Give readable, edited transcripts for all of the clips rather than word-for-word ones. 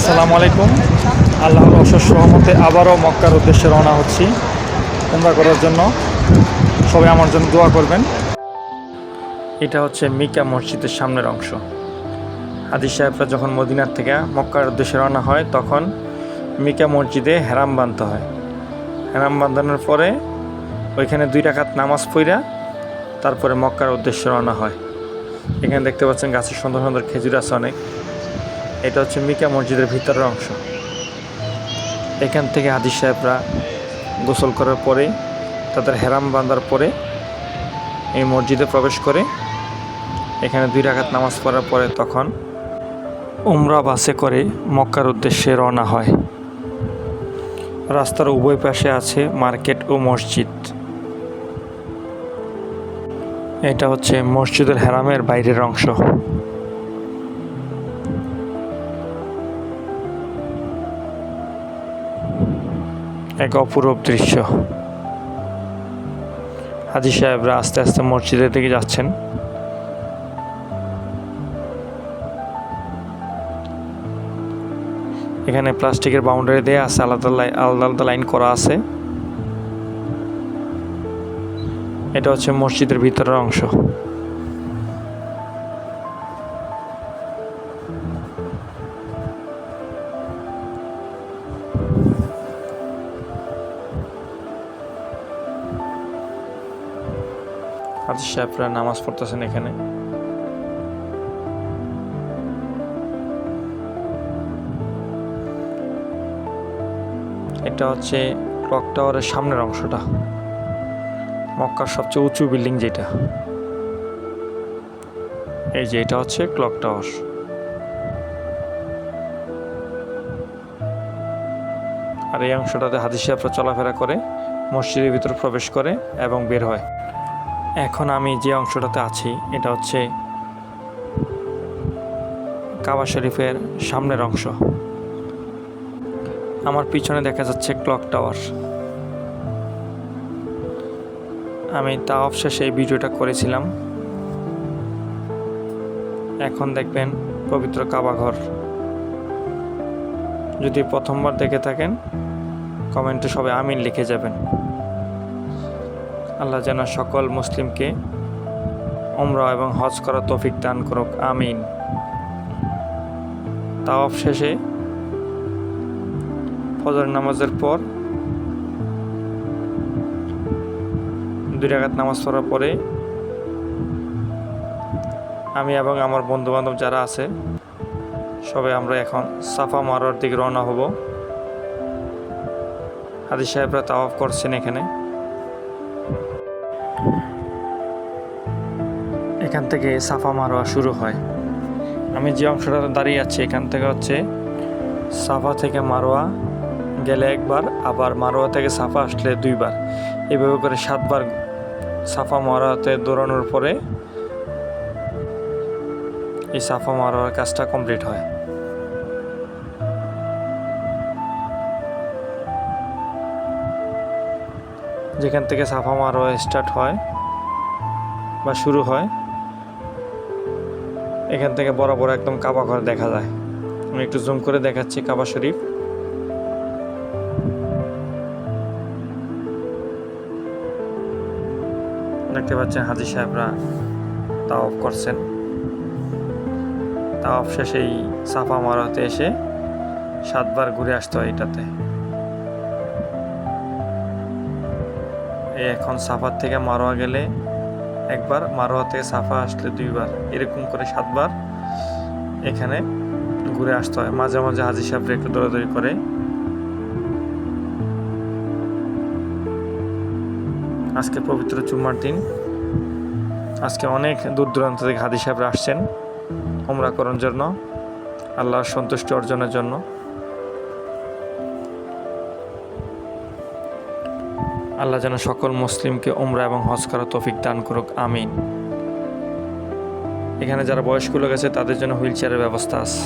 আসসালামু আলাইকুম। আল্লাহর অশেষ রহমতে আবারও মক্কার উদ্দেশ্যে রওনা হচ্ছি উমরা করার জন্য। সবাই আমার জন্য দোয়া করবেন। এটা হচ্ছে মিকা মসজিদের সামনের অংশ। হাজী সাহেবরা যখন মদিনার থেকে মক্কার উদ্দেশ্যে রওনা হয় তখন মিকা মসজিদে হেরাম বাঁধতে হয়। হেরাম বাঁধানোর পরে ওইখানে 2 রাকাত নামাজ পড়া তারপরে মক্কার উদ্দেশ্যে রওনা হয়। এখানে দেখতে পাচ্ছেন গাছের সুন্দর সুন্দর খেজুর আছে অনেক। এটা হচ্ছে মিকা মসজিদের ভিতরের অংশ। এখান থেকে হাজী সাহেবরা গোসল করার পরে তাদের হেরাম বাঁধার পরে এই মসজিদে প্রবেশ করে এখানে 2 রাকাত নামাজ পড়ার পরে তখন উমরা বাসে করে মক্কার উদ্দেশ্যে রওনা হয়। রাস্তার উভয় পাশে আছে মার্কেট ও মসজিদ। এটা হচ্ছে মসজিদের হেরামের বাইরের অংশ। এক অপূরূপ দৃশ্য। হাজী সাহেবরা আস্তে আস্তে মসজিদের দিকে যাচ্ছেন। এখানে প্লাস্টিকের বাউন্ডারি দেয়া আছে, আলাদা আলাদা লাইন করা আছে। এটা হচ্ছে মসজিদের ভিতরের অংশ। হাজী সাহেবরা নামাজ পড়তেছেন এখানে। এটা হচ্ছে ক্লক টাওয়ারের সামনের অংশটা, মক্কার সবচেয়ে উঁচু বিল্ডিং যেটা। এই যে এটা হচ্ছে ক্লক টাওয়ার। আর এই অংশটাতে হাজী সাহেবরা চলাফেরা করে, মসজিদের ভিতরে প্রবেশ করে এবং বের হয়। এখন আমি যে অংশটাতে আছি এটা হচ্ছে কাবা শরীফের সামনের অংশ। আমার পিছনে দেখা যাচ্ছে ক্লক টাওয়ার। আমি তাওয়াফ শেষে এই ভিডিওটা করেছিলাম। এখন দেখবেন পবিত্র কাবা ঘর। যদি প্রথমবার দেখে থাকেন কমেন্টে সবাই আমিন লিখে যাবেন। আল্লাহ যেন সকল মুসলিমকে উমরা এবং হজ করার তৌফিক দান করুক, আমিন। তাওয়াফ শেষে ফজর নামাজের পর 2 রাকাত নামাজ পড়ার পরে আমি এবং আমার বন্ধু বান্ধব যারা আছে সবাই আমরা এখন সাফা মারোয়ার দিকে রওনা হব। হাজী সাহেবরা তাওয়াফ করছেন এখানে। এখান থেকে সাফা মারোয়া শুরু হয়। আমি যে অংশটাতে দাঁড়িয়ে আছি এখান থেকে হচ্ছে সাফা থেকে মারোয়া গেলে একবার, আবার মারোয়া থেকে সাফা আসলে 2 বার। এভাবে করে 7 বার সাফা মারোয়াতে দৌড়ানোর পরে এই সাফা মারোয়ার কাজটা কমপ্লিট হয়। যেখান থেকে সাফা মারোয়া স্টার্ট হয় বা শুরু হয় এখান থেকে বরাবর একদম কাবা ঘর দেখা যায়। আমি একটু জুম করে দেখাচ্ছি কাবা শরীফ। দেখতে পাচ্ছেন হাজী সাহেবরা তাওয়াফ করছেন। তাওয়াফ শেষেই সাফা মারোয়াতে এসে 7 বার ঘুরে আসতে হয় এটাতে। এখন সাফার থেকে মারোয়া গেলে একবার, মারোয়া থেকে সাফা আসলে 2 বার, এরকম করে 7 বার এখানে ঘুরে আসতে হয়। মাঝে মাঝে হাজী সাহেবরা একটু দৌড়াদৌড়ি করে। আজকে পবিত্র জুম্মার দিন। আজকে অনেক দূর দূরান্ত থেকে হাজী সাহেবরা আসছেন উমরা করার জন্য, আল্লাহর সন্তুষ্টি অর্জনের জন্য। আল্লাহ যেন সকল মুসলিমকে উমরা এবং হজ করার তৌফিক দান করুক, আমিন। এখানে যারা বয়স্ক লোক আছে তাদের জন্য হুইল চেয়ারের ব্যবস্থা আছে।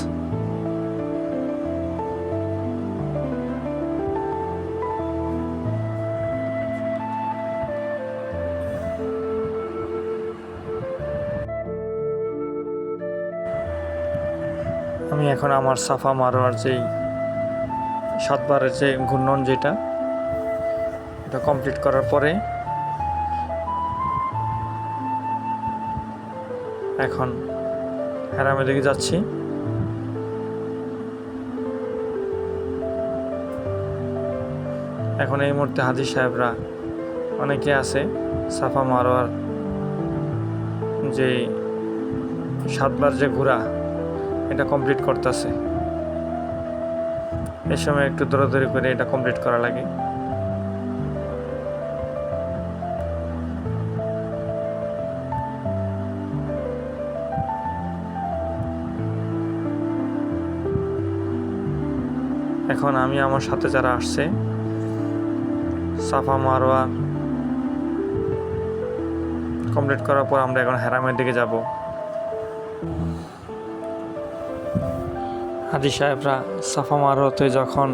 আমি এখন আমার সাফা মারোয়ার যেই 7 বারের যে ঘূর্ণন যেটা এটা কমপ্লিট করার পরে এখন হারামের দিকে যাচ্ছি। এখন এই মুহূর্তে হাজী সাহেবরা অনেকে আছে সাফা মারোয়ার যে 7 বার যে ঘোরা এটা কমপ্লিট করতেছে। এই সময় একটু দৌড়াদৌড়ি করে এটা কমপ্লিট করা লাগে। এখন আমি আমার সাথে যারা আসছে সাফা মারোয়া কমপ্লিট করার পর আমরা এখন হারামের দিকে যাব। হাজী সাহেবরা সাফা মারোয়াতে যখন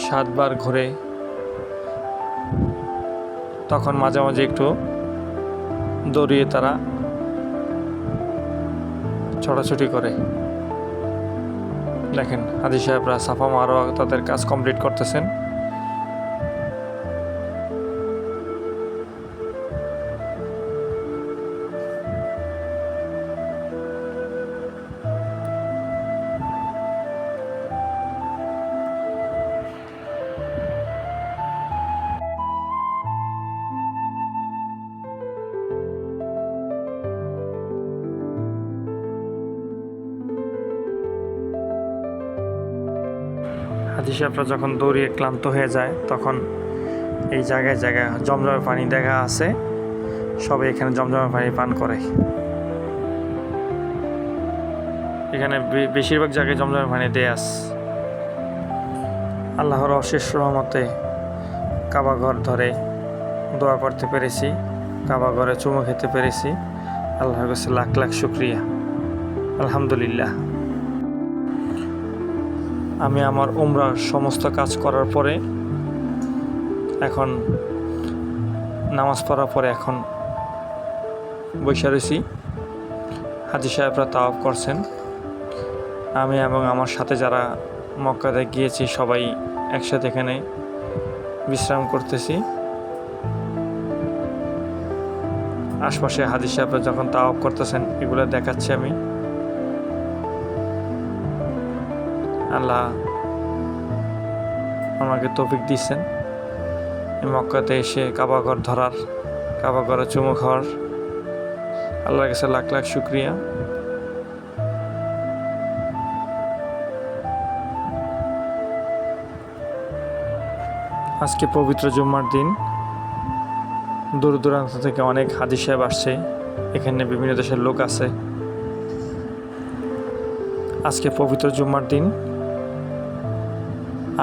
7 বার ঘুরে তখন মাঝে মাঝে একটু দৌড়িয়ে তারা ছোটাছুটি করে। দেখেন হাজী সাহেবরা সাফা মারোয়া তাদের কাজ কমপ্লিট করতেছেন। হাজী সাহেবরা যখন দৌড়িয়ে ক্লান্ত হয়ে যায় তখন এই জায়গায় জায়গায় জমজমের পানি দেখা আছে, সবাই এখানে জমজমের পানি পান করে। এখানে বেশিরভাগ জায়গায় জমজমের পানি দেয়া আছে। আল্লাহর অশেষ রহমতে কাবা ঘর ধরে দোয়া করতে পেরেছি, কাবা ঘরে চুমু খেতে পেরেছি। আল্লাহর কাছে লাখ লাখ শুকরিয়া, আলহামদুলিল্লাহ। আমি আমার উমরার সমস্ত কাজ করার পরে এখন নামাজ পড়ার পরে এখন বসে রয়েছি। হাজী সাহেবরা তাওয়াফ করছেন। আমি এবং আমার সাথে যারা মক্কাতে গিয়েছি সবাই একসাথে এখানে বিশ্রাম করতেছি। আশপাশে হাজী সাহেবরা যখন তাওয়াফ করতেছেন এগুলো দেখাচ্ছি আমি। আল্লাহ আমাকে তৌফিক দিচ্ছেন মক্কাতে এসে কাবা ঘর ধরার, কাবা ঘরে চুমু খাওয়ার। আল্লাহর কাছে লাখ লাখ শুকরিয়া। আজকে পবিত্র জুম্মার দিন, দূর দূরান্ত থেকে অনেক হাজী সাহেব আসছে, এখানে বিভিন্ন দেশের লোক আছে। আজকে পবিত্র জুম্মার দিন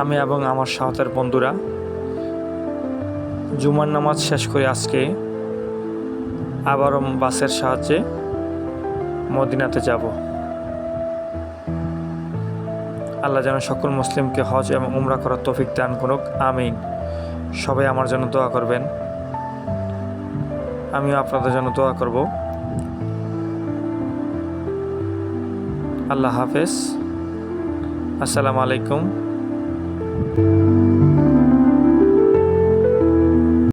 আমি এবং আমার সাথের বন্ধুরা জুমার নামাজ শেষ করে আজকে আবারও বাসের সাহায্যে মদিনাতে যাব। আল্লাহ যেন সকল মুসলিমকে হজ এবং উমরা করার তৌফিক দান করুক, আমিন। সবাই আমার জন্য দোয়া করবেন, আমিও আপনাদের জন্য দোয়া করব। আল্লাহ হাফেজ, আসসালামু আলাইকুম।